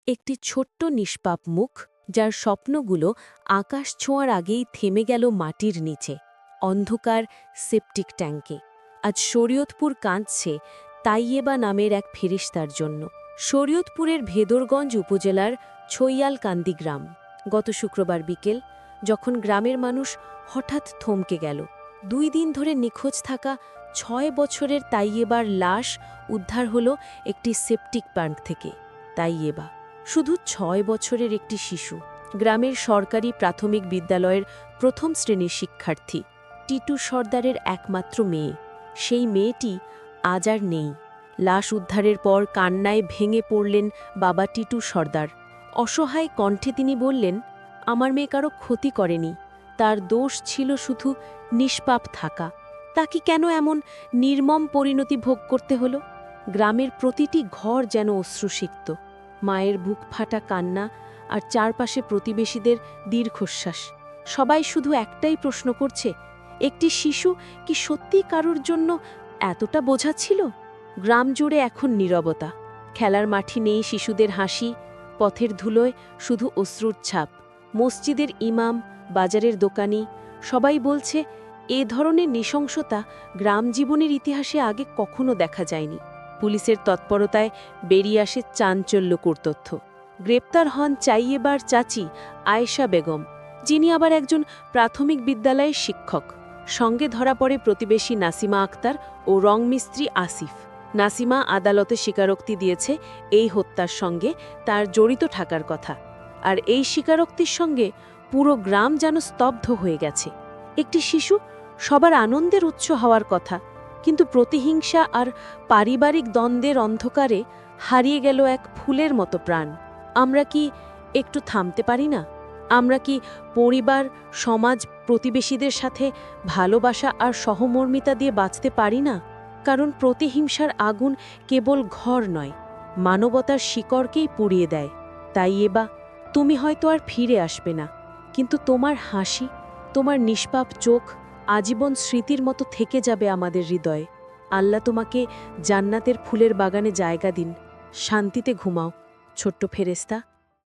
একটি ছোট্ট নিষ্পাপ মুখ, যার স্বপ্নগুলো আকাশ ছোঁয়ার আগেই থেমে গেল মাটির নিচে, অন্ধকার সেপটিক ট্যাঙ্কে। আজ শরীয়তপুর কাঁদছে তাইয়েবা নামের এক ফেরেশতার জন্য। শরীয়তপুরের ভেদরগঞ্জ উপজেলার ছৈয়ালকান্দি গ্রাম। গত শুক্রবার বিকেল, যখন গ্রামের মানুষ হঠাৎ থমকে গেল, 2 দিন ধরে নিখোঁজ থাকা 6 বছরের তাইয়েবার লাশ উদ্ধার হল একটি সেপটিক ট্যাঙ্ক থেকে। তাইয়েবা শুধু 6 বছরের একটি শিশু, গ্রামের সরকারি প্রাথমিক বিদ্যালয়ের প্রথম শ্রেণীর শিক্ষার্থী, টিটু সর্দারের একমাত্র মেয়ে। সেই মেয়েটি আজ আর নেই। লাশ উদ্ধারের পর কান্নায় ভেঙে পড়লেন বাবা টিটু সর্দার। অসহায় কণ্ঠে তিনি বললেন, আমার মেয়ে কারো ক্ষতি করেনি, তার দোষ ছিল শুধু নিষ্পাপ থাকা। তাকে কেন এমন নির্মম পরিণতি ভোগ করতে হলো? গ্রামের প্রতিটি ঘর যেন অশ্রুসিক্ত, মায়ের বুক ফাটা কান্না আর চারপাশে প্রতিবেশীদের দীর্ঘশ্বাস। সবাই শুধু একটাই প্রশ্ন করছে, একটি শিশু কি সত্যিই কারোর জন্য এতটা বোঝা ছিল? গ্রাম জুড়ে এখন নীরবতা। খেলার মাঠে নেই শিশুদের হাসি, পথের ধুলোয় শুধু অশ্রুর ছাপ। মসজিদের ইমাম, বাজারের দোকানি সবাই বলছে, এ ধরনের নৃশংসতা গ্রাম জীবনের ইতিহাসে আগে কখনো দেখা যায়নি। পুলিশের তৎপরতায় বেরিয়ে আসে চাঞ্চল্যকর তথ্য। গ্রেপ্তার হন চাইয়েবার চাচি আয়েশা বেগম, যিনি আবার একজন প্রাথমিক বিদ্যালয়ের শিক্ষক। সঙ্গে ধরা পড়ে প্রতিবেশী নাসিমা আক্তার ও রংমিস্ত্রি আসিফ। নাসিমা আদালতে স্বীকারোক্তি দিয়েছে এই হত্যার সঙ্গে তার জড়িত থাকার কথা। আর এই স্বীকারোক্তির সঙ্গে পুরো গ্রাম যেন স্তব্ধ হয়ে গেছে। একটি শিশু, সবার আনন্দের উৎস হওয়ার কথা, কিন্তু প্রতিহিংসা আর পারিবারিক দ্বন্দ্বের অন্ধকারে হারিয়ে গেল এক ফুলের মতো প্রাণ। আমরা কি একটু থামতে পারি না? আমরা কি পরিবার, সমাজ, প্রতিবেশীদের সাথে ভালোবাসা আর সহমর্মিতা দিয়ে বাঁচতে পারি না? কারণ প্রতিহিংসার আগুন কেবল ঘর নয়, মানবতার শিকড়কেই পুড়িয়ে দেয়। তাইয়েবা, তুমি হয়তো আর ফিরে আসবে না, কিন্তু তোমার হাসি, তোমার নিষ্পাপ চোখ আজীবন স্মৃতির মতো থেকে যাবে আমাদের হৃদয়ে। আল্লাহ তোমাকে জান্নাতের ফুলের বাগানে জায়গা দিন। শান্তিতে ঘুমাও ছোট্ট ফেরেশতা।